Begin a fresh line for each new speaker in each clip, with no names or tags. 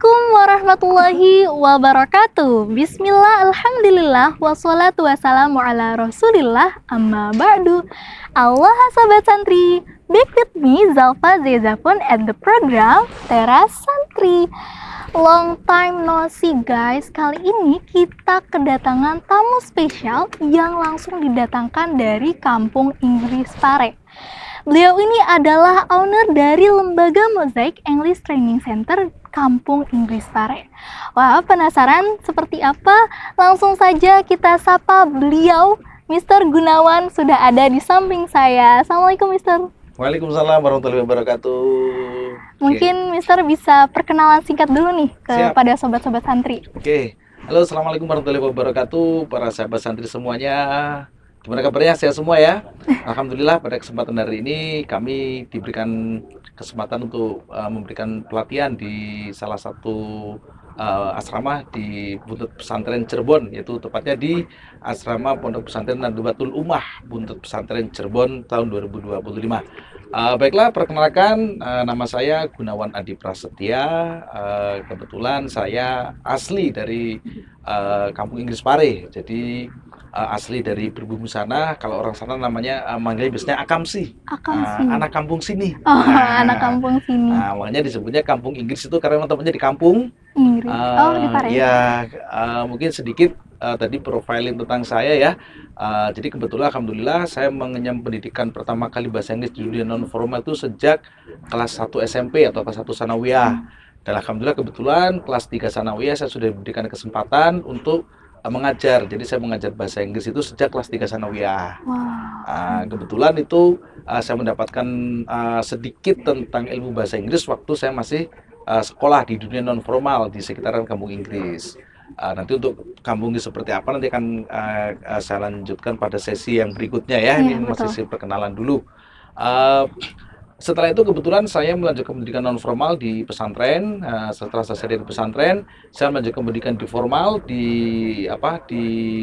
Assalamualaikum warahmatullahi wabarakatuh. Bismillah, alhamdulillah, wassalatu wassalamu ala rasulillah, amma ba'du. Allah Sobat Santri, back with me Zalfa Zezafun at the program Teras Santri. Long time no see guys, kali ini kita kedatangan tamu spesial yang langsung didatangkan dari Kampung Inggris Pare. Beliau ini adalah owner dari Lembaga Mosaic English Training Center Kampung Inggris Pare. Wah, penasaran seperti apa? Langsung saja kita sapa beliau. Mr. Gunawan sudah ada di samping saya. Assalamualaikum Mr.
Waalaikumsalam warahmatullahi wabarakatuh.
Mungkin Mr. bisa perkenalan singkat dulu nih kepada sobat-sobat santri.
Oke. Halo, assalamualaikum warahmatullahi wabarakatuh, para sahabat santri semuanya. Gimana kabarnya? Sehat semua ya? Alhamdulillah, pada kesempatan hari ini kami diberikan kesempatan untuk memberikan pelatihan di salah satu asrama di Buntut Pesantren Cirebon, yaitu tepatnya di Asrama Pondok Pesantren Nadlatul Ummah Buntut Pesantren Cirebon tahun 2025. Baiklah, perkenalkan, nama saya Gunawan Adi Prasetya. Kebetulan saya asli dari Kampung Inggris Pare, jadi asli dari berbumi sana. Kalau orang sana namanya manggilnya biasanya Akamsi. Anak kampung sini.
Anak kampung sini.
Makanya disebutnya Kampung Inggris itu karena teman-temannya di kampung
Inggris. Di Pare.
Ya, mungkin sedikit tadi profiling tentang saya ya. Jadi kebetulan alhamdulillah saya mengenyam pendidikan pertama kali bahasa Inggris di dunia non formal itu sejak kelas 1 SMP atau kelas 1 sanawiyah. Dan alhamdulillah kebetulan kelas 3 sanawiyah saya sudah diberikan kesempatan untuk mengajar. Jadi saya mengajar bahasa Inggris itu sejak kelas 3 sanawiyah. Kebetulan itu saya mendapatkan sedikit tentang ilmu bahasa Inggris waktu saya masih sekolah di dunia non formal di sekitaran Kampung Inggris. Nanti untuk kampung ini seperti apa nanti akan saya lanjutkan pada sesi yang berikutnya ya. Ini masih sesi perkenalan dulu. Setelah itu kebetulan saya melanjutkan pendidikan non formal di pesantren. Setelah selesai dari pesantren, saya melanjutkan pendidikan di formal di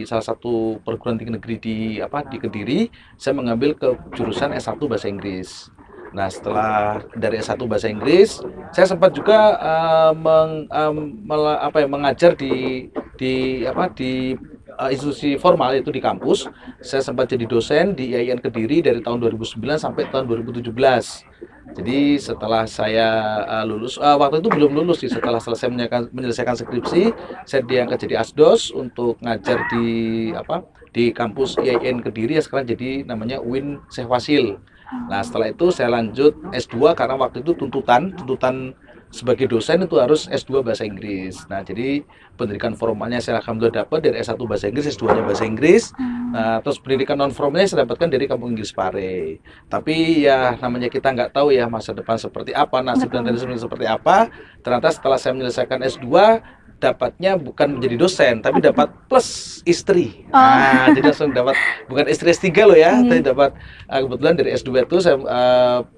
salah satu perguruan tinggi negeri di Kediri. Saya mengambil ke jurusan S1 bahasa Inggris. Nah, setelah dari S1 bahasa Inggris, saya sempat juga mengajar di institusi formal, yaitu di kampus. Saya sempat jadi dosen di IAIN Kediri dari tahun 2009 sampai tahun 2017. Jadi setelah saya lulus, waktu itu belum lulus sih, setelah selesai menyelesaikan skripsi, saya diangkat jadi asdos untuk ngajar di kampus IAIN Kediri, ya sekarang jadi namanya UIN Syekh Wasil. Nah, setelah itu saya lanjut S2 karena waktu itu tuntutan sebagai dosen itu harus S2 bahasa Inggris. Nah, jadi pendidikan formalnya saya alhamdulillah dapat dari S1 bahasa Inggris, S2-nya bahasa Inggris. Nah, terus pendidikan non formalnya saya dapatkan dari Kampung Inggris Pare. Tapi ya namanya kita nggak tahu ya masa depan seperti apa, nasib dan teknis seperti apa. Ternyata setelah saya menyelesaikan S2, dapatnya bukan menjadi dosen, tapi dapat plus istri. Jadi langsung dapat, bukan istri S3 loh ya, tapi dapat kebetulan dari S2 itu saya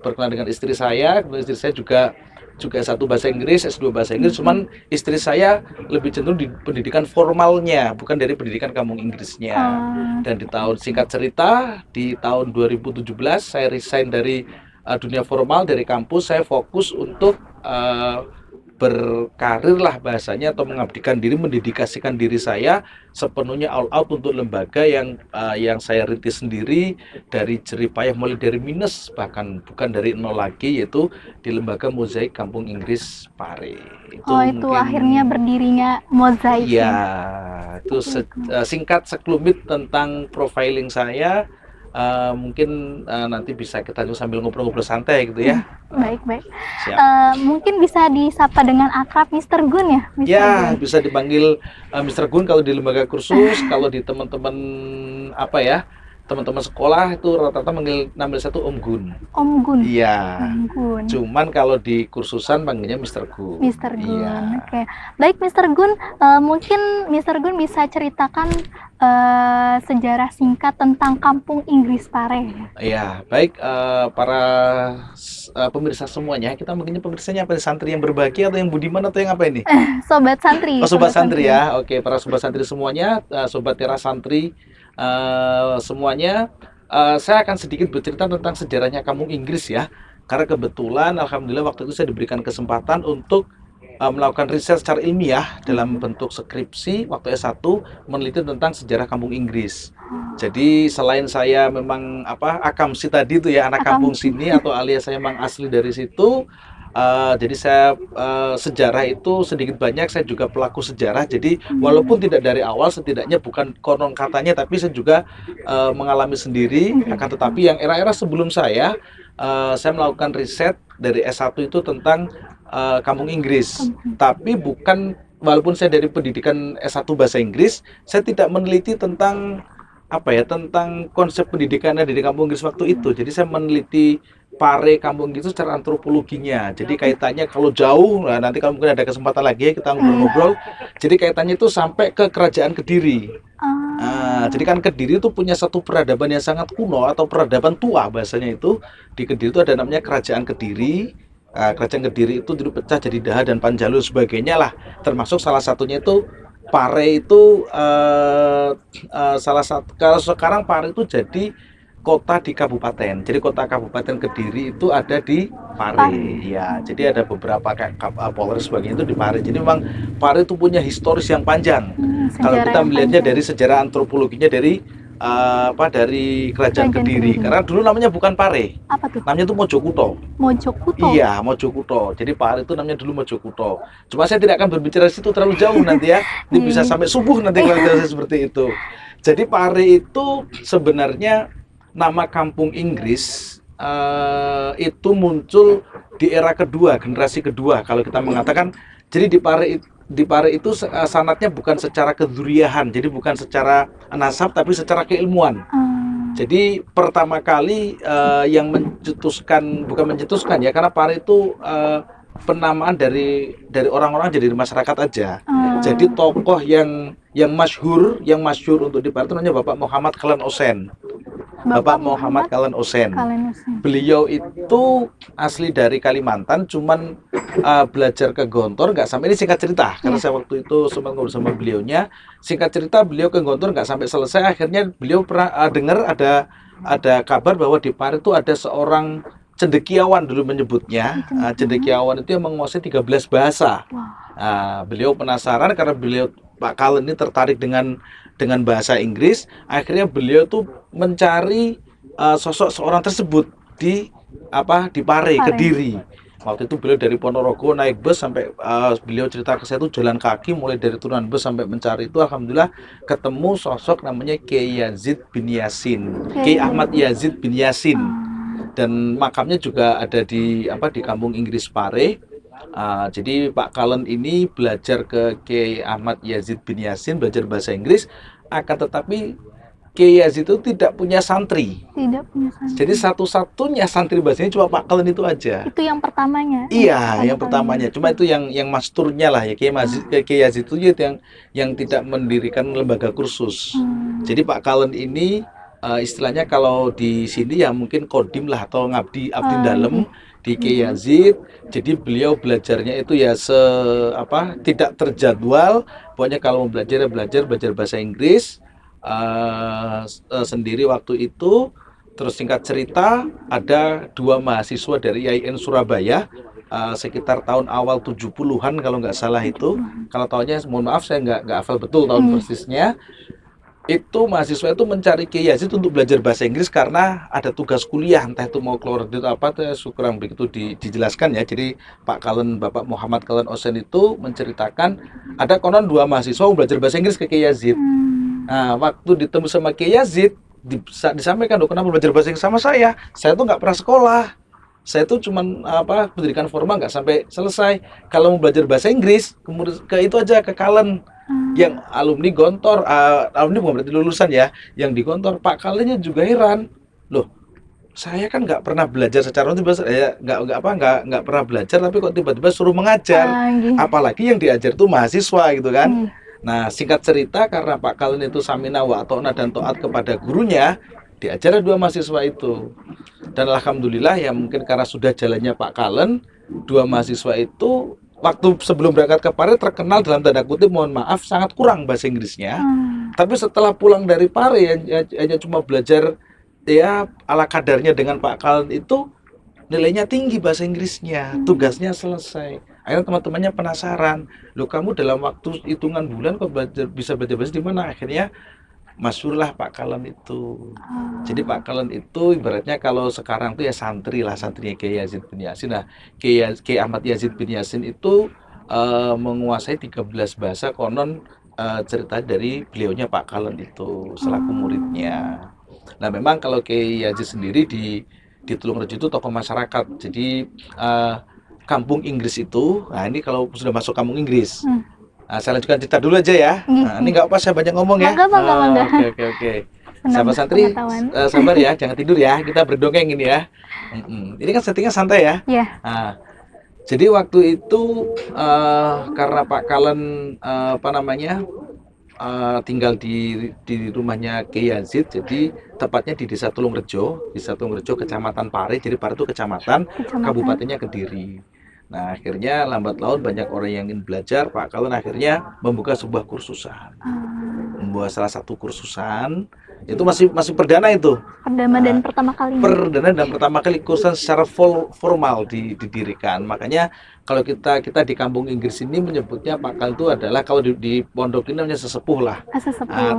berkenalan dengan istri saya. Kemudian istri saya juga S1 bahasa Inggris, S2 bahasa Inggris, cuman istri saya lebih cenderung di pendidikan formalnya, bukan dari pendidikan Kampung Inggrisnya. Dan singkat cerita, di tahun 2017 saya resign dari dunia formal, dari kampus. Saya fokus untuk berkarir lah bahasanya, atau mengabdikan diri, mendedikasikan diri saya sepenuhnya all out untuk lembaga yang saya rintis sendiri dari jeripayah, mulai dari minus, bahkan bukan dari nol lagi, yaitu di Lembaga Mosaic Kampung Inggris Pare.
Itu akhirnya berdirinya Mosaic.
Iya, itu singkat sekelumit tentang profiling saya. Mungkin nanti bisa kita sambil ngobrol-ngobrol santai gitu ya.
Baik. Mungkin bisa disapa dengan akrab Mr. Gun ya?
Gun. Bisa dipanggil Mr. Gun kalau di lembaga kursus. Kalau di teman-teman teman-teman sekolah itu rata-rata namanya satu Om Gun.
Om Gun.
Iya. Cuman kalau di kursusan panggilnya Mr. Gun.
Mr. Gun.
Iya.
Oke. Baik Mr. Gun, mungkin Mr. Gun bisa ceritakan sejarah singkat tentang Kampung Inggris Pare.
Iya, baik, para pemirsa semuanya. Kita mungkinnya pemirsanya apa? Santri yang berbahagia atau yang budiman atau yang apa ini?
Sobat santri.
Sobat santri ya. Oke, para sobat santri semuanya, sobat Teras Santri semuanya, saya akan sedikit bercerita tentang sejarahnya Kampung Inggris ya. Karena kebetulan alhamdulillah waktu itu saya diberikan kesempatan untuk melakukan riset secara ilmiah dalam bentuk skripsi waktu S1 meneliti tentang sejarah kampung Inggris. Jadi selain saya memang akamsi tadi itu ya, anak kampung
Akamsi.
sini atau alias saya memang asli dari situ. Jadi saya sejarah itu sedikit banyak saya juga pelaku sejarah. Jadi walaupun tidak dari awal, setidaknya bukan konon katanya, tapi saya juga mengalami sendiri. Akan tetapi yang era-era sebelum saya melakukan riset dari S1 itu tentang kampung Inggris. Tapi bukan, walaupun saya dari pendidikan S1 bahasa Inggris, saya tidak meneliti tentang tentang konsep pendidikannya di kampung Inggris waktu itu. Jadi saya meneliti pare kampung itu secara antropologinya. Jadi kaitannya kalau jauh, nah nanti kalau mungkin ada kesempatan lagi ya kita ngobrol-ngobrol. Jadi kaitannya itu sampai ke kerajaan Kediri. Jadi kan Kediri itu punya satu peradaban yang sangat kuno atau peradaban tua bahasanya itu. Di Kediri itu ada namanya Kerajaan Kediri. Kerajaan Kediri itu dulu pecah jadi Daha dan Panjalu sebagainya lah. Termasuk salah satunya itu Pare itu salah satu. Kalau sekarang Pare itu jadi kota di kabupaten. Jadi kota kabupaten Kediri itu ada di Pare. Ya, jadi ada beberapa kayak Polres sebagainya itu di Pare. Jadi memang Pare itu punya historis yang panjang. Kalau kita melihatnya dari sejarah antropologinya dari dari Kerajaan Kediri. Karena dulu namanya bukan Pare.
Apa tuh?
Namanya itu Mojokuto.
Mojokuto.
Iya, Mojokuto. Jadi Pare itu namanya dulu Mojokuto. Cuma saya tidak akan berbicara di situ terlalu jauh nanti ya. Ini bisa sampai subuh nanti kalau saya seperti itu. Jadi Pare itu sebenarnya nama kampung Inggris itu muncul di era kedua, generasi kedua. Kalau kita mengatakan, jadi di Pare itu sanatnya bukan secara keduriahan, jadi bukan secara nasab, tapi secara keilmuan. Jadi pertama kali yang mencetuskan, bukan mencetuskan ya, karena Pare itu penamaan dari orang-orang, jadi masyarakat aja. Jadi tokoh yang masyhur untuk di Pare itu namanya Bapak Muhammad Khallan Osen. Bapak Muhammad Khallan Osen. Beliau itu asli dari Kalimantan, cuman belajar ke Gontor nggak sampai, ini singkat cerita, karena saya waktu itu sempat ngobrol sama beliaunya. Singkat cerita, beliau ke Gontor nggak sampai selesai. Akhirnya beliau pernah dengar ada kabar bahwa di Pare itu ada seorang cendekiawan dulu menyebutnya. Cendekiawan itu yang menguasai 13 bahasa. Beliau penasaran karena Pak Khallan ini tertarik dengan bahasa Inggris. Akhirnya beliau tuh mencari sosok seorang tersebut di Pare, Kediri. Waktu itu beliau dari Ponorogo naik bus sampai beliau cerita ke saya itu jalan kaki mulai dari turunan bus sampai mencari itu. Alhamdulillah ketemu sosok namanya Kiai Yazid bin Yasin, Kiai Ahmad Yazid bin Yasin, dan makamnya juga ada di kampung Inggris Pare. Jadi Pak Khallan ini belajar ke Kiai Ahmad Yazid bin Yasin, belajar bahasa Inggris, akan tetapi Kiai Yazid itu tidak punya santri. Jadi satu-satunya santri bahasanya cuma Pak Khallan itu aja.
Itu yang pertamanya.
Iya, yang pertamanya. Cuma itu yang masturnya lah ya, Kiai Yazid itu yang tidak mendirikan lembaga kursus. Jadi Pak Khallan ini istilahnya kalau di sini ya mungkin kodim lah atau abdi dalem di Kiai Yazid. Jadi beliau belajarnya itu ya tidak terjadwal. Pokoknya kalau mau belajar bahasa Inggris sendiri waktu itu. Terus singkat cerita, ada 2 mahasiswa dari IAIN Surabaya sekitar tahun awal 70-an kalau nggak salah itu. Kalau tahunnya mohon maaf saya nggak hafal betul tahun persisnya. Itu mahasiswa itu mencari Kiai Yazid untuk belajar bahasa Inggris karena ada tugas kuliah, entah itu mau keluar negeri atau apa, kurang begitu dijelaskan ya. Jadi Pak Khallan, Bapak Muhammad Khallan Osen itu menceritakan ada konon 2 mahasiswa mau belajar bahasa Inggris ke Kiai Yazid. Nah, waktu ditemu sama Kiai Yazid, disampaikan, kenapa belajar bahasa Inggris sama saya tuh nggak pernah sekolah, saya tuh cuman pendidikan formal nggak sampai selesai. Kalau mau belajar bahasa Inggris, kemudian ke itu aja, ke Khallan yang alumni Gontor, alumni bukan berarti lulusan ya, yang di Gontor. Pak Khallannya juga heran, loh saya kan nggak pernah belajar secara nggak pernah belajar, tapi kok tiba-tiba suruh mengajar, apalagi yang diajar tuh mahasiswa gitu kan. Nah, singkat cerita, karena Pak Khallan itu samina wa ta'na dan taat kepada gurunya, diajar 2 mahasiswa itu. Dan alhamdulillah ya mungkin karena sudah jalannya Pak Khallan, 2 mahasiswa itu waktu sebelum berangkat ke Pare terkenal dalam tanda kutip, mohon maaf, sangat kurang bahasa Inggrisnya. Tapi setelah pulang dari Pare hanya cuma belajar ya ala kadarnya dengan Pak Khallan itu, nilainya tinggi bahasa Inggrisnya, tugasnya selesai. Akhirnya teman-temannya penasaran, loh kamu dalam waktu hitungan bulan kok bisa belajar bahasa di mana? Akhirnya masyhurlah Pak Kalen itu. Jadi Pak Kalen itu ibaratnya kalau sekarang tuh ya santri lah, santrinya Kiai Yazid bin Yasin. Nah, Kiai Ahmad Yazid bin Yasin itu menguasai 13 bahasa konon, cerita dari beliaunya Pak Kalen itu selaku muridnya. Nah, memang kalau Kiai Yazid sendiri di Tulungrejo itu tokoh masyarakat. Jadi kampung Inggris itu, nah ini kalau sudah masuk kampung Inggris.
Hmm.
Saya lanjutkan cerita dulu aja ya. Nah, ini nggak apa saya banyak ngomong ya.
Mangga.
Oke.
Menambah
Sahabat santri,
pengetahuan.
sabar ya, jangan tidur ya. Kita berdongeng ini ya. Ini kan settingnya santai ya.
Ya.
Nah, jadi waktu itu karena Pak Kalen tinggal di rumahnya Kiai Yazid, jadi tepatnya di Desa Tulungrejo, Kecamatan Pare. Jadi Pare itu kecamatan, kabupatennya Kediri. Nah, akhirnya lambat laun banyak orang yang ingin belajar. Pak Kalen akhirnya membuka sebuah kursusan. Membuat salah satu kursusan itu masih perdana itu.
Perdana dan pertama kali.
Perdana dan pertama kali kursusan secara formal didirikan. Makanya kalau kita di kampung Inggris ini menyebutnya Pak Kalen itu adalah, kalau di pondok ini namanya sesepuh lah.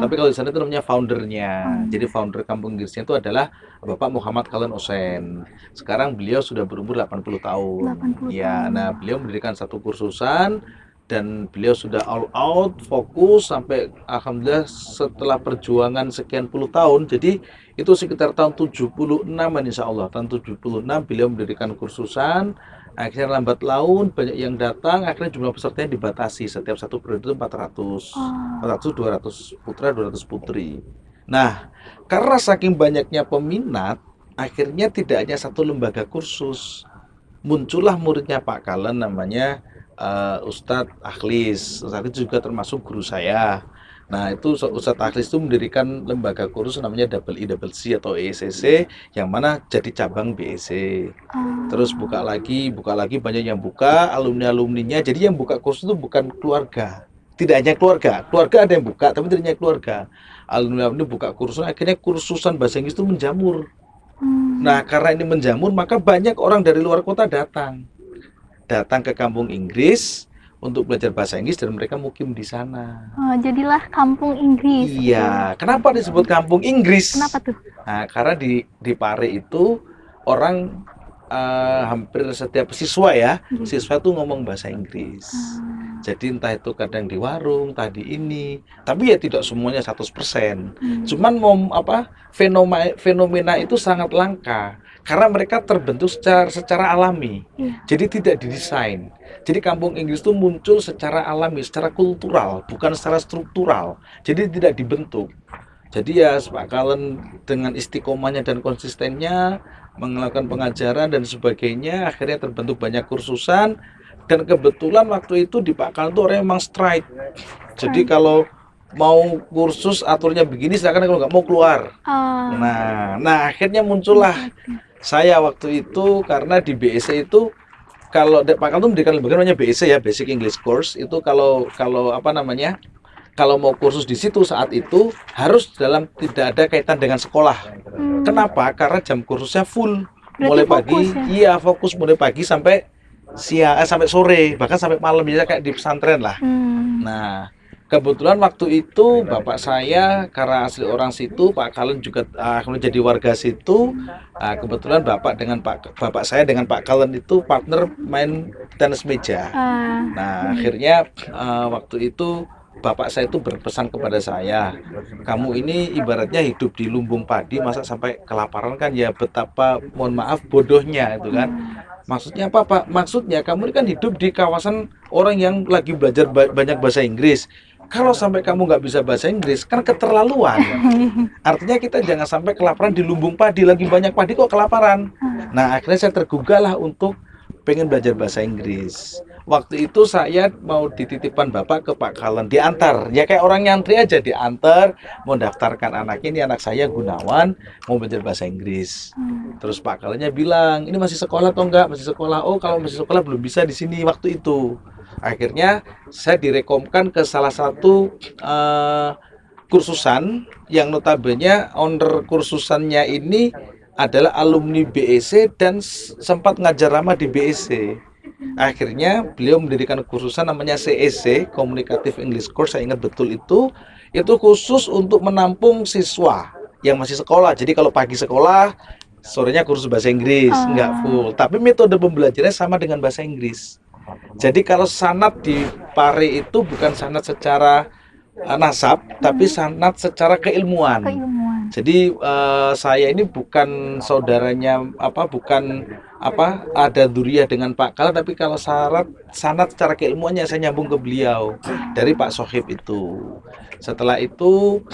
Tapi kalau di sana itu namanya foundernya. Jadi founder kampung Inggrisnya itu adalah Bapak Muhammad Kalen Osen. Sekarang beliau sudah berumur 80 tahun. Ya, nah beliau mendirikan satu kursusan dan beliau sudah all out, fokus sampai alhamdulillah setelah perjuangan sekian puluh tahun. Jadi itu sekitar tahun 76-an insya Allah. Tahun 76 beliau mendirikan kursusan. Akhirnya lambat laun banyak yang datang, akhirnya jumlah pesertanya dibatasi. Setiap satu periode itu 400, 200 putra, 200 putri. Nah, karena saking banyaknya peminat, akhirnya tidak hanya satu lembaga kursus. Muncullah muridnya Pak Kalen namanya Ustadz Akhlis. Ustadz Akhlis juga termasuk guru saya. Nah, itu Ustadz Akhlis itu mendirikan lembaga kursus namanya IEEC atau ECC, yang mana jadi cabang BEC. Terus buka lagi banyak yang buka, alumninya. Jadi yang buka kursus itu bukan keluarga. Tidak hanya keluarga ada yang buka, tapi tidak hanya keluarga. Alumni buka kursus, akhirnya kursusan bahasa Inggris itu menjamur. Nah, karena ini menjamur, maka banyak orang dari luar kota datang ke kampung Inggris untuk belajar bahasa Inggris dan mereka mukim di sana.
Jadilah kampung Inggris.
Iya, kenapa disebut kampung Inggris?
Kenapa tuh?
Nah, karena di Pare itu orang hampir setiap siswa itu ngomong bahasa Inggris. Jadi entah itu kadang di warung, entah di ini, tapi ya tidak semuanya 100%. Cuman fenomena itu sangat langka karena mereka terbentuk secara alami. Jadi tidak didesain. Jadi kampung Inggris itu muncul secara alami, secara kultural, bukan secara struktural. Jadi tidak dibentuk. Jadi ya Pak Kalen dengan istiqomahnya dan konsistennya melakukan pengajaran dan sebagainya, akhirnya terbentuk banyak kursusan. Dan kebetulan waktu itu di Pak Kalen itu orangnya memang straight. Jadi kalau mau kursus aturnya begini, silakan, kalau nggak mau keluar. Nah akhirnya muncullah saya waktu itu, karena di BEC itu kalau Pak Kalen itu mendirikan lembaga namanya BEC ya, Basic English Course. Itu kalau mau kursus di situ saat itu harus tidak ada kaitan dengan sekolah. Kenapa? Karena jam kursusnya full. Mulai pagi, fokus mulai pagi sampai sampai sore, bahkan sampai malam, biasanya kayak di pesantren lah. Nah, kebetulan waktu itu bapak saya karena asli orang situ, Pak Kalen juga jadi warga situ. Kebetulan bapak saya dengan Pak Kalen itu partner main tenis meja. Nah, akhirnya waktu itu bapak saya itu berpesan kepada saya, kamu ini ibaratnya hidup di lumbung padi, masa sampai kelaparan, kan ya betapa, mohon maaf, bodohnya itu kan. Maksudnya apa Pak? Maksudnya kamu ini kan hidup di kawasan orang yang lagi belajar banyak bahasa Inggris. Kalau sampai kamu nggak bisa bahasa Inggris, kan keterlaluan. Artinya kita jangan sampai kelaparan di lumbung padi, lagi banyak padi kok kelaparan. Nah, akhirnya saya tergugah lah untuk pengen belajar bahasa Inggris. Waktu itu saya mau dititipkan bapak ke Pak Kalen, diantar, ya kayak orang nyantri aja, diantar, mau daftarkan anaknya, ini anak saya Gunawan, mau belajar bahasa Inggris. Terus Pak Kalennya bilang, ini masih sekolah atau enggak? Masih sekolah. Oh, kalau masih sekolah belum bisa di sini waktu itu. Akhirnya saya direkomkan ke salah satu kursusan yang notabene owner kursusannya ini adalah alumni BEC dan sempat ngajar lama di BEC. Akhirnya beliau mendirikan kursusan namanya CEC, Communicative English Course, saya ingat betul itu khusus untuk menampung siswa yang masih sekolah. Jadi kalau pagi sekolah, sorenya kursus bahasa Inggris, nggak full. Tapi metode pembelajarannya sama dengan bahasa Inggris. Jadi kalau sanad di Pare itu bukan sanad secara nasab, tapi sanad secara keilmuan.
Keilmuan.
Jadi saya ini bukan saudaranya bukan ada duriah dengan Pak Kala, tapi kalau sanad secara keilmuannya saya nyambung ke beliau dari Pak Sohib itu. Setelah itu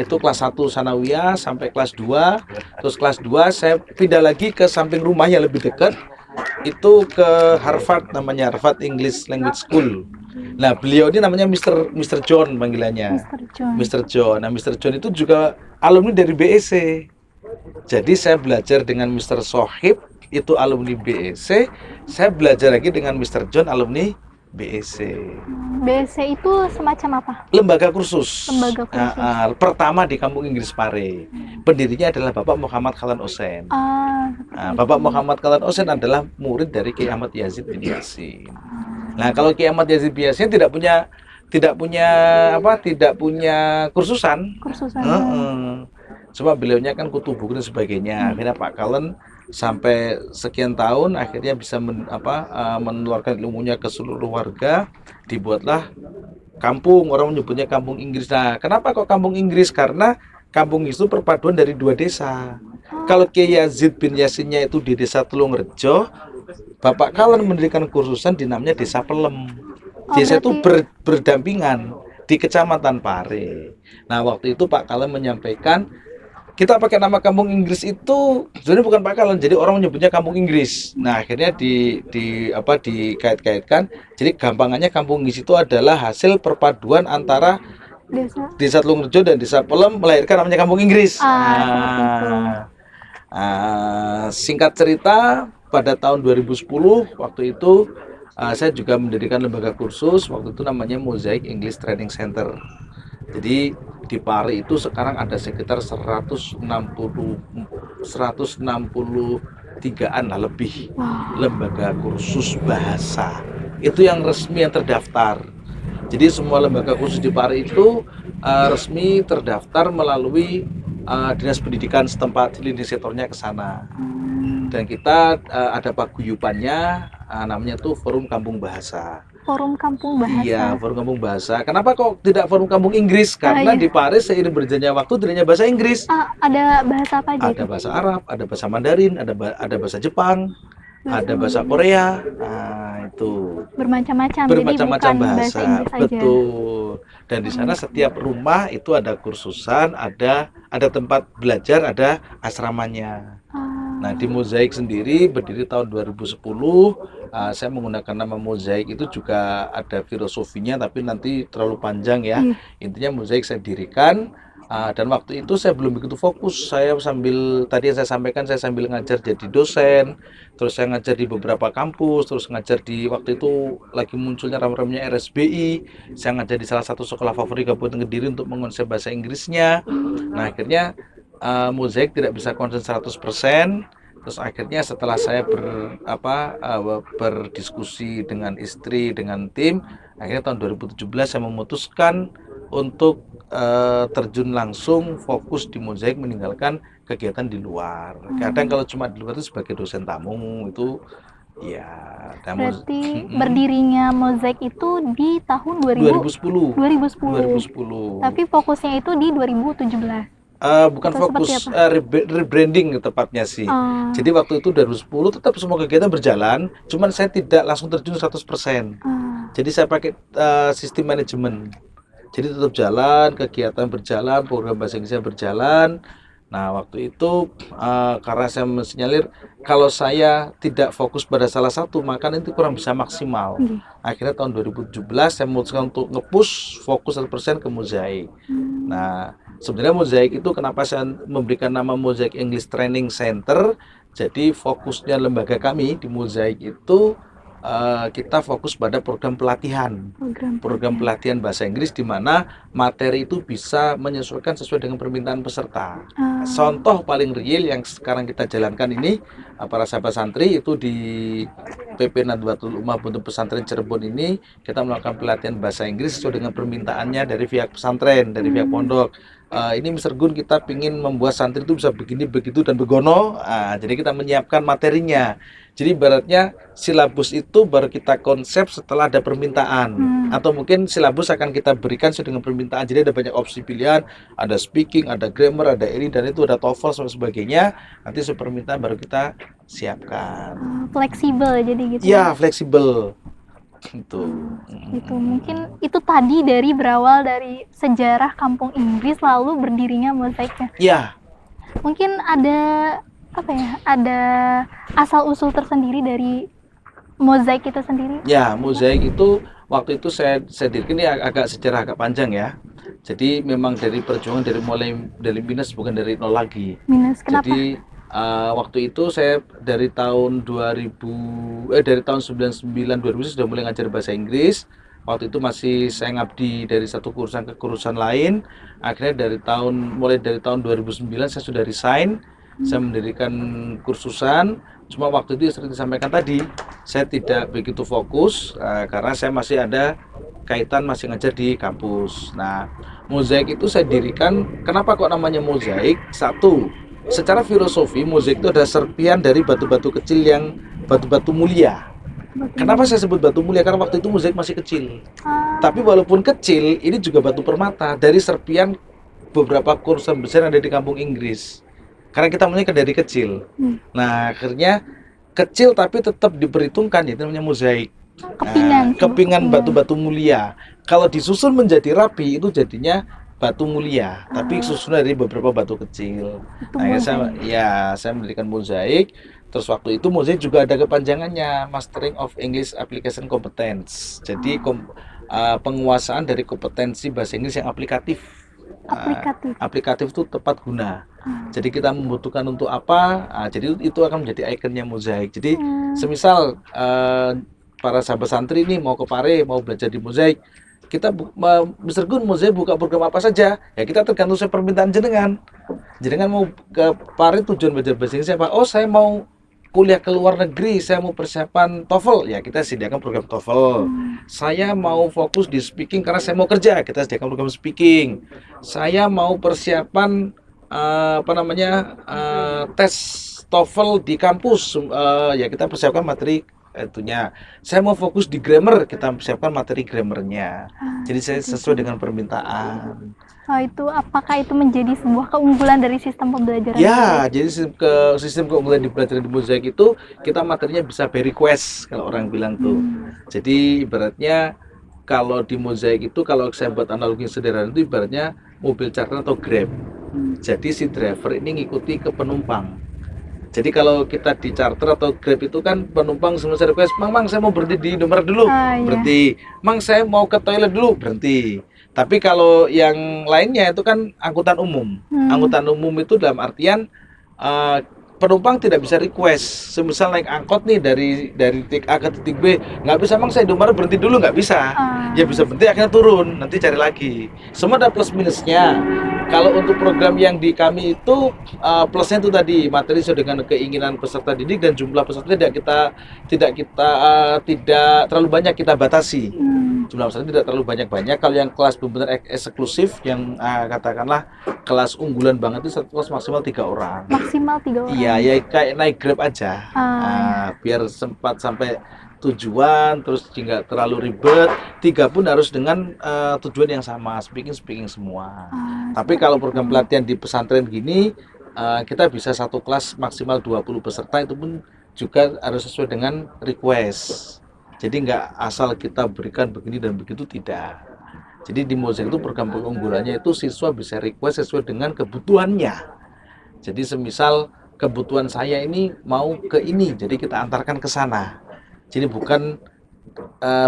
kelas 1 sanawiyah sampai kelas 2. Terus kelas 2 saya pindah lagi ke samping rumah yang lebih dekat, itu ke Harvard, namanya Harvard English Language School. Nah, beliau ini namanya Mr. John panggilannya. Mr. John. Nah, Mr. John itu juga alumni dari BEC. Jadi saya belajar dengan Mr. Sohib, itu alumni BEC. Saya belajar lagi dengan Mr. John, alumni BEC.
BEC itu semacam apa?
Lembaga kursus.
Lembaga kursus.
Pertama di Kampung Inggris Pare. Pendirinya adalah Bapak Muhammad Khalan Osen. Bapak Muhammad Khalan Osen adalah murid dari Kiai Ahmad Yazid bin Yasin. Nah, kalau Kiai Ahmad Yazid bin Yasin tidak punya kursusan. Coba beliaunya kan kutu buku dan sebagainya. Akhirnya Pak Khalan sampai sekian tahun akhirnya bisa menularkan ilmunya ke seluruh warga. Dibuatlah kampung, orang menyebutnya Kampung Inggris. Nah, kenapa kok Kampung Inggris? Karena Kampung itu perpaduan dari 2 desa. Kalau Kiai Yazid bin Yasinnya itu di Desa Tulungrejo, Bapak Khalan mendirikan kursusan di namanya Desa Pelem. Desa itu berdampingan di Kecamatan Pare. Nah, waktu itu Pak Khalan menyampaikan, kita pakai nama Kampung Inggris itu sebenarnya bukan Pak Khalan, jadi orang menyebutnya Kampung Inggris. Nah, akhirnya dikait-kaitkan. Jadi gampangannya Kampung Inggris itu adalah hasil perpaduan antara Desa Tulungrejo dan Desa Pelem melahirkan namanya Kampung Inggris. Singkat cerita, pada tahun 2010 waktu itu saya juga mendirikan lembaga kursus, waktu itu namanya Mosaic English Training Center. Jadi di Pare itu sekarang ada sekitar 163-an lah lebih lembaga kursus bahasa. Itu yang resmi, yang terdaftar. Jadi semua lembaga kursus di Pare itu resmi terdaftar melalui Dinas Pendidikan setempat, leading sektornya ke sana. Dan kita ada paguyubannya, namanya tuh Forum Kampung Bahasa.
Forum Kampung Bahasa.
Iya, Forum Kampung Bahasa. Kenapa kok tidak Forum Kampung Inggris? Karena di Paris seiring berjalannya waktu adanya bahasa Inggris.
Ada bahasa apa aja?
Ada bahasa Arab, ada bahasa Mandarin, ada bahasa Jepang, ada bahasa Korea. Nah, itu
bermacam-macam.
Bermacam-macam bahasa.
Inggris
betul. Dan di sana setiap rumah itu ada kursusan, ada tempat belajar, ada asramanya. Nah, di Mosaic sendiri berdiri tahun 2010. Saya menggunakan nama Mosaic itu juga ada filosofinya, tapi nanti terlalu panjang ya. Intinya Mosaic saya dirikan, dan waktu itu saya belum begitu fokus. Saya tadi yang saya sampaikan, saya sambil ngajar jadi dosen, terus saya ngajar di beberapa kampus, terus ngajar di waktu itu lagi munculnya rame-ramenya RSBI. Saya ngajar di salah satu sekolah favorit Kabupaten Kediri untuk mengonsep bahasa Inggrisnya. Nah, akhirnya Mosaic tidak bisa konsen 100%. Terus akhirnya setelah saya berdiskusi dengan istri, dengan tim, akhirnya tahun 2017 saya memutuskan untuk terjun langsung fokus di Mosaic, meninggalkan kegiatan di luar. Kadang kalau cuma di luar itu sebagai dosen tamu itu ya.
Berarti berdirinya Mosaic itu di tahun
2010.
Tapi fokusnya itu di 2017.
Bukan fokus rebranding tepatnya sih. Jadi waktu itu 2010 tetap semua kegiatan berjalan, cuman saya tidak langsung terjun 100%. Jadi saya pakai sistem manajemen. Jadi tetap jalan, kegiatan berjalan, program bahasa Inggrisnya berjalan. Nah, waktu itu karena saya mensinyalir kalau saya tidak fokus pada salah satu, maka nanti kurang bisa maksimal. Akhirnya tahun 2017 saya memutuskan untuk nge-push fokus 100% ke Mosaic. Nah, sebenarnya Mosaic itu kenapa saya memberikan nama Mosaic English Training Center? Jadi fokusnya lembaga kami di Mosaic itu kita fokus pada program pelatihan. Program pelatihan bahasa Inggris di mana materi itu bisa menyesuaikan sesuai dengan permintaan peserta. Contoh paling real yang sekarang kita jalankan ini, para sahabat santri itu di PP Nadwatul Ummah Pondok Pesantren Cirebon ini kita melakukan pelatihan bahasa Inggris sesuai dengan permintaannya dari pihak pesantren, dari pihak pondok. Ini Mr. Gun, kita ingin membuat santri itu bisa begini, begitu, dan begono. Jadi kita menyiapkan materinya. Jadi ibaratnya silabus itu baru kita konsep setelah ada permintaan, atau mungkin silabus akan kita berikan sesuai dengan permintaan. Jadi ada banyak opsi pilihan, ada speaking, ada grammar, ada ini dan itu, ada TOEFL dan sebagainya. Nanti sesuai permintaan baru kita siapkan.
Fleksibel jadi gitu.
Ya, fleksibel. Gitu.
Gitu. Mungkin itu tadi berawal dari sejarah kampung Inggris lalu berdirinya Mozaiknya.
Ya.
Mungkin ada ada asal usul tersendiri dari Mozaik itu sendiri?
Ya, Mozaik itu waktu itu saya dirikan, ini agak sejarah agak panjang ya. Jadi memang dari perjuangan mulai dari minus, bukan dari nol lagi.
Minus, kenapa?
Jadi waktu itu saya dari tahun 99 2000 sudah mulai ngajar bahasa Inggris. Waktu itu masih saya ngabdi dari satu kursusan ke kursusan lain. Akhirnya mulai dari tahun 2009 saya sudah resign. Saya mendirikan kursusan. Cuma waktu itu seperti disampaikan tadi, saya tidak begitu fokus karena saya masih ada kaitan, masih ngajar di kampus. Nah, Mozaik itu saya dirikan, kenapa kok namanya Mozaik? Satu, secara filosofi mozaik itu ada serpian dari batu-batu kecil yang batu-batu mulia. Kenapa saya sebut batu mulia? Karena waktu itu mozaik masih kecil. Tapi walaupun kecil, ini juga batu permata dari serpian beberapa kursusan besar yang ada di kampung Inggris. Karena kita mulai dari kecil. Nah, akhirnya kecil tapi tetap diperhitungkan, itu namanya mozaik. Kepingan batu-batu mulia. Kalau disusun menjadi rapi, itu jadinya batu mulia, tapi susunan dari beberapa batu kecil. Nah, saya mendirikan Mozaik. Terus waktu itu Mozaik juga ada kepanjangannya, Mastering of English Application Competence. Jadi penguasaan dari kompetensi bahasa Inggris yang aplikatif. Aplikatif itu tepat guna. Jadi kita membutuhkan untuk apa? Jadi itu akan menjadi ikonnya Mozaik. Jadi semisal para sahabat santri ini mau ke Pare, mau belajar di Mozaik, kita Mr. Gun, Mozaik buka program apa saja? Ya kita tergantung sesuai permintaan jenengan. Jenengan mau ke Pare, tujuan belajar bahasa Inggris apa? Oh, saya mau kuliah ke luar negeri, saya mau persiapan TOEFL, ya kita sediakan program TOEFL. Saya mau fokus di speaking karena saya mau kerja, kita sediakan program speaking. Saya mau persiapan tes TOEFL di kampus, ya kita persiapkan materi itunya. Saya mau fokus di grammar, kita persiapkan materi grammarnya. Jadi saya sesuai dengan permintaan.
Itu apakah itu menjadi sebuah keunggulan dari sistem pembelajaran?
Ya, jadi sistem keunggulan di pelajaran di Mozaik itu kita materinya bisa by request kalau orang bilang tuh. Jadi ibaratnya kalau di Mozaik itu, kalau saya buat analogi sederhana itu ibaratnya mobil charter atau Grab. Jadi si driver ini ngikuti ke penumpang. Jadi kalau kita di charter atau Grab itu kan penumpang semua request, Mang saya mau berhenti di Indomaret dulu, berhenti. Mang saya mau ke toilet dulu, berhenti. Tapi kalau yang lainnya itu kan angkutan umum. Angkutan umum itu dalam artian penumpang tidak bisa request. Semisal naik angkot nih dari titik A ke titik B, nggak bisa, Mang saya Indomaret berhenti dulu, nggak bisa. Ya bisa berhenti, akhirnya turun, nanti cari lagi. Semua ada plus minusnya. Kalau untuk program yang di kami itu plusnya itu tadi materi sesuai dengan keinginan peserta didik dan jumlah peserta tidak terlalu banyak kita batasi. Jumlah peserta tidak terlalu banyak. Kalau yang kelas benar-benar eksklusif yang katakanlah kelas unggulan banget itu satu kelas maksimal 3 orang.
Maksimal 3 orang.
Iya, ya kayak naik Grab aja. Biar sempat sampai tujuan, terus nggak terlalu ribet. 3 pun harus dengan tujuan yang sama, speaking semua. Tapi kalau program pelatihan di pesantren gini, kita bisa satu kelas maksimal 20 peserta, itu pun juga harus sesuai dengan request. Jadi nggak asal kita berikan begini dan begitu, tidak. Jadi di Mozaik itu program keunggulannya itu siswa bisa request sesuai dengan kebutuhannya. Jadi semisal kebutuhan saya ini mau ke ini, jadi kita antarkan ke sana. Jadi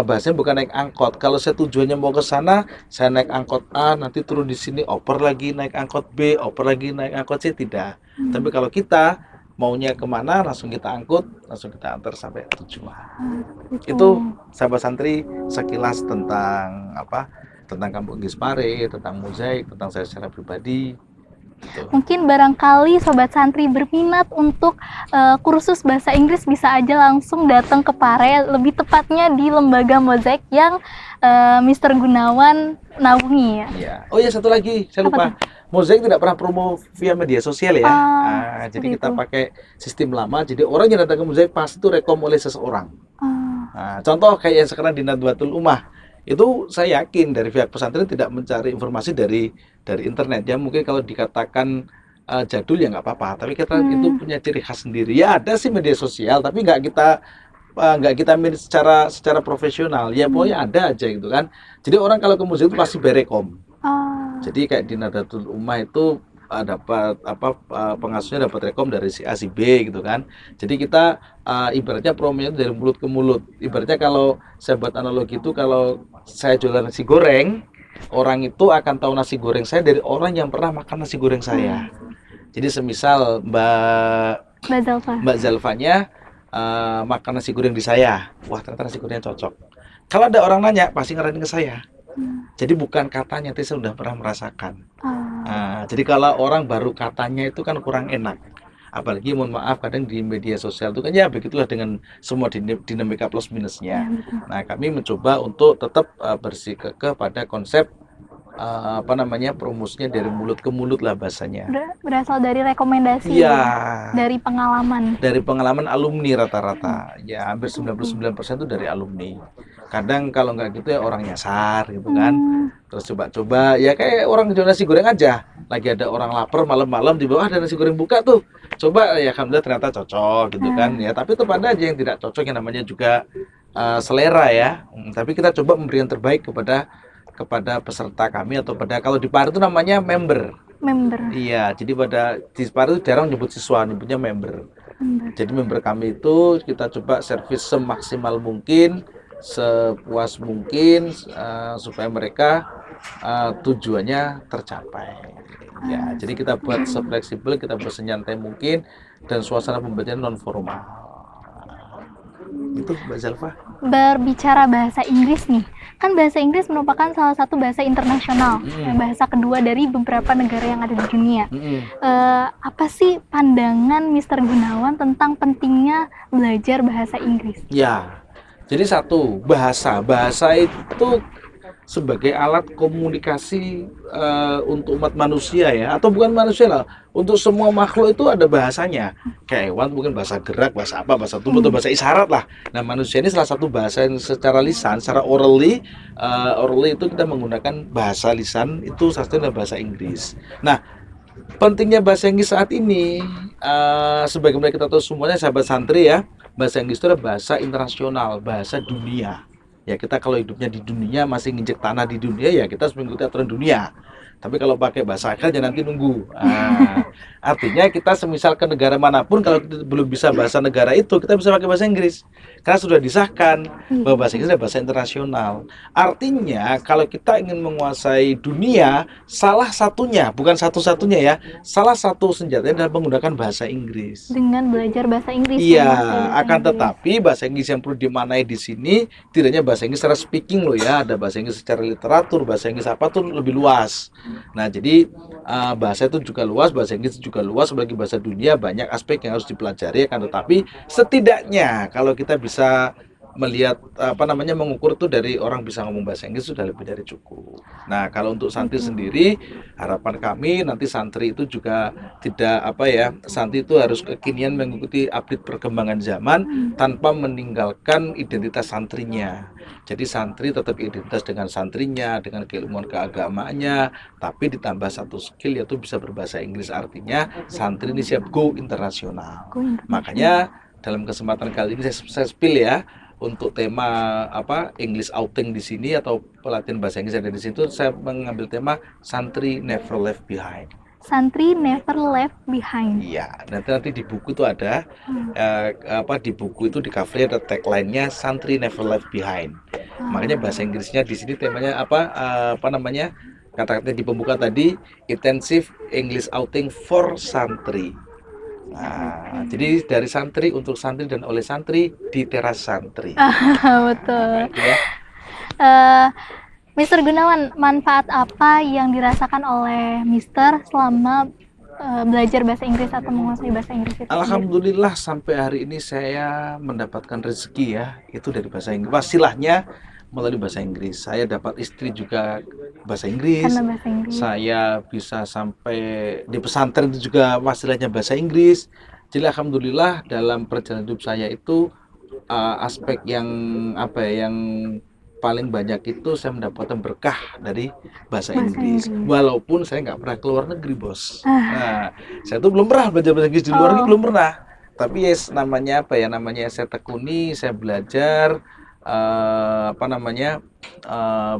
bahasanya bukan naik angkot. Kalau saya tujuannya mau ke sana, saya naik angkot A, nanti turun di sini, oper lagi naik angkot B, oper lagi naik angkot C, tidak. Tapi kalau kita maunya kemana langsung kita angkut, langsung kita antar sampai tujuan.
Gitu.
Itu sahabat santri sekilas tentang apa? Tentang Kampung Inggris Pare, tentang mozaik, tentang saya secara pribadi. Gitu.
Mungkin barangkali sobat santri berminat untuk kursus bahasa Inggris bisa aja langsung datang ke Pare, lebih tepatnya di lembaga mozaik yang Mr. Gunawan naungi ya.
Iya. Oh ya, satu lagi saya
Apa
lupa.
tuh?
Mozaik tidak pernah promo via media sosial ya. Jadi
Seperti
kita
itu.
pakai sistem lama. Jadi orang yang datang ke mozaik pasti itu rekom oleh seseorang.
Ah,
Nah, contoh kayak yang sekarang di Nadwatul Ummah, itu saya yakin dari pihak pesantren tidak mencari informasi dari internet ya. Mungkin kalau dikatakan jadul ya nggak apa-apa, tapi kita itu punya ciri khas sendiri. Ya ada sih media sosial, tapi nggak kita manage secara profesional. Ya pokoknya ada aja gitu kan. Jadi orang kalau ke museum itu pasti berekom. Jadi kayak di Nadatul Ummah itu dapat pengasuhnya dapat rekom dari si A si B gitu kan. Jadi kita ibaratnya promonya itu dari mulut ke mulut. Ibaratnya kalau saya buat analogi itu kalau saya jualan nasi goreng, orang itu akan tahu nasi goreng saya dari orang yang pernah makan nasi goreng saya. Jadi semisal
Mbak Zalfa.
Mbak Zalfanya makan nasi goreng di saya, wah ternyata nasi gorengnya cocok. Kalau ada orang nanya pasti ngarahin ke saya. Jadi bukan katanya, tapi saya sudah pernah merasakan. Jadi kalau orang baru katanya itu kan kurang enak. Apalagi mohon maaf kadang di media sosial itu kan ya begitulah dengan semua dinamika plus minusnya. Nah kami mencoba untuk tetap bersikukuh pada konsep promosinya dari mulut ke mulut lah bahasanya.
Berasal dari rekomendasi,
Iya.
dari pengalaman.
Dari pengalaman alumni rata-rata, ya hampir 99% itu dari alumni. Kadang kalau nggak gitu ya orang nyasar gitu kan. Terus coba-coba ya kayak orang jual nasi goreng aja. Lagi ada orang lapar malam-malam di bawah ada nasi goreng buka tuh. Coba ya alhamdulillah ternyata cocok gitu kan. Ya tapi tetap ada aja yang tidak cocok, yang namanya juga selera ya. Tapi kita coba memberi yang terbaik kepada peserta kami atau kalau di PAR itu namanya member. Iya, jadi di PAR itu jarang nyebut siswa, nyebutnya member. Jadi member kami itu kita coba servis semaksimal mungkin, sepuas mungkin supaya mereka tujuannya tercapai. Ya, jadi kita buat sefleksibel, kita buat senyantai mungkin, dan suasana pembelajaran non formal. Itu Mbak Zalfa.
Berbicara bahasa Inggris nih, kan bahasa Inggris merupakan salah satu bahasa internasional, bahasa kedua dari beberapa negara yang ada di dunia. Apa sih pandangan Mr. Gunawan tentang pentingnya belajar bahasa Inggris?
Ya, jadi satu, bahasa itu sebagai alat komunikasi untuk umat manusia ya, atau bukan manusia lah, untuk semua makhluk itu ada bahasanya. Kayak hewan mungkin bahasa gerak, bahasa apa, bahasa tubuh atau bahasa isyarat lah. Nah manusia ini salah satu bahasa yang secara lisan, secara orally itu kita menggunakan bahasa lisan itu satunya bahasa Inggris. Nah pentingnya bahasa Inggris saat ini, sebagaimana kita tahu semuanya sahabat santri ya, bahasa Inggris itu adalah bahasa internasional, bahasa dunia. Ya kita kalau hidupnya di dunia, masih nginjek tanah di dunia, ya kita harus mengikuti aturan dunia. Tapi kalau pakai bahasa akal ya nanti nunggu. Artinya kita semisal ke negara manapun, kalau kita belum bisa bahasa negara itu, kita bisa pakai bahasa Inggris. Karena sudah disahkan bahwa bahasa Inggris adalah bahasa internasional. Artinya kalau kita ingin menguasai dunia, salah satunya, bukan satu-satunya ya, salah satu senjatanya adalah menggunakan bahasa Inggris.
Dengan belajar bahasa Inggris.
Iya, akan tetapi bahasa Inggris yang perlu dimaknai di sini tidak hanya bahasa Inggris secara speaking loh ya, ada bahasa Inggris secara literatur, bahasa Inggris apa tuh lebih luas. Nah, jadi bahasa itu juga luas, bahasa Inggris juga luas, sebagai bahasa dunia banyak aspek yang harus dipelajari, akan tetapi setidaknya kalau kita bisa melihat mengukur itu dari orang bisa ngomong bahasa Inggris sudah lebih dari cukup. Nah, kalau untuk santri sendiri, harapan kami nanti santri itu juga tidak santri itu harus kekinian mengikuti update perkembangan zaman tanpa meninggalkan identitas santrinya. Jadi santri tetap identitas dengan santrinya, dengan keilmuan keagamaannya, tapi ditambah satu skill yaitu bisa berbahasa Inggris, artinya santri ini siap go internasional. Makanya dalam kesempatan kali ini saya spill ya, untuk tema English outing di sini atau pelatihan bahasa Inggris yang ada di situ, saya mengambil tema Santri Never Left Behind.
Santri Never Left Behind.
Iya, nanti di buku itu ada di buku itu di cover ada tagline-nya Santri Never Left Behind. Makanya bahasa Inggrisnya di sini temanya kata-kata di pembuka tadi, Intensive English Outing for Santri. Nah, jadi dari santri untuk santri dan oleh santri di teras santri.
Betul.
Itu ya.
Eh, Mister Gunawan, manfaat apa yang dirasakan oleh Mister selama belajar bahasa Inggris atau menguasai bahasa Inggris itu sendiri?
Alhamdulillah sampai hari ini saya mendapatkan rezeki ya, itu dari bahasa Inggris. Wasilahnya melalui bahasa Inggris. Saya dapat istri juga bahasa Inggris.
Karena bahasa Inggris.
Saya bisa sampai di pesantren itu juga wasilahnya bahasa Inggris. Jadi alhamdulillah dalam perjalanan hidup saya itu aspek yang apa ya, yang paling banyak itu saya mendapatkan berkah dari bahasa Inggris. Walaupun saya nggak pernah keluar negeri, bos. Nah, saya tuh belum pernah belajar bahasa Inggris di luar negeri, belum pernah. Tapi yes, namanya apa ya? Namanya saya tekuni, saya belajar apa namanya?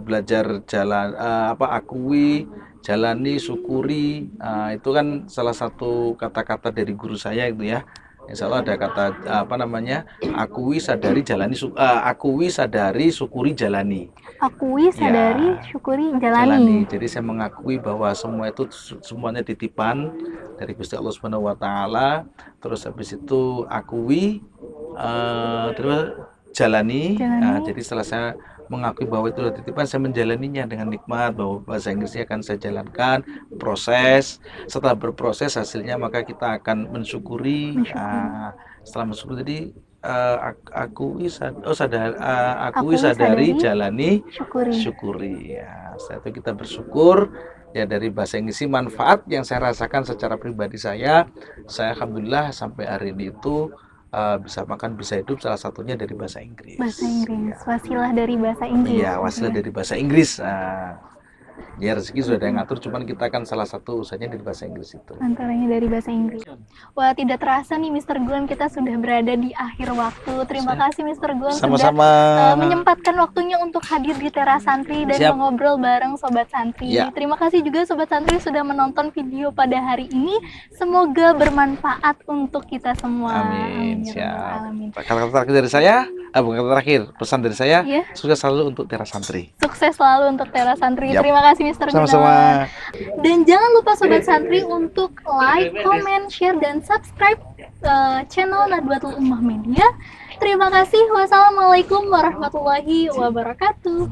Belajar jalan akui, jalani, syukuri. Itu kan salah satu kata-kata dari guru saya itu ya. Insya Allah ada kata apa namanya, akui, sadari, jalani, akui, sadari, syukuri, jalani.
Akui, sadari,
Ya,
syukuri,
jalani.
jalani.
Jadi saya mengakui bahwa semua itu semuanya titipan dari Gusti Allah Subhanahu Wa Taala. Terus habis itu akui, terus jalani. Nah, jadi setelah saya mengakui bahwa itu adalah titipan, saya menjalaninya dengan nikmat, bahwa bahasa Inggrisnya akan saya jalankan, proses. Setelah berproses hasilnya maka kita akan mensyukuri. Setelah mensyukuri tadi akui, sadari, jalani, syukuri. Ya, setelah itu kita bersyukur. Ya, dari bahasa Inggris manfaat yang saya rasakan secara pribadi saya alhamdulillah sampai hari ini itu bisa makan, bisa hidup, salah satunya dari bahasa Inggris.
Bahasa Inggris, wasilah dari bahasa Inggris.
Iya, wasilah dari bahasa Inggris. Ya rezeki sudah ada yang ngatur, cuman kita kan salah satu usahanya dari bahasa Inggris itu.
Antaranya dari bahasa Inggris. Wah, tidak terasa nih Mr. Gulam, kita sudah berada di akhir waktu. Terima kasih Mr. Gulam sudah menyempatkan waktunya untuk hadir di Teras Santri dan mengobrol bareng Sobat Santri. Terima kasih juga Sobat Santri sudah menonton video pada hari ini. Semoga bermanfaat untuk kita semua.
Amin. Siap. Kata-kata terakhir dari saya, bukan kata terakhir, pesan dari saya, sukses selalu untuk Teras Santri.
Sukses selalu untuk Teras Santri. Terima kasih Mr. Gunawan. Dan jangan lupa Sobat Santri untuk like, comment, share, dan subscribe channel Nadwatul Ummah Media. Terima kasih. Wassalamualaikum warahmatullahi wabarakatuh.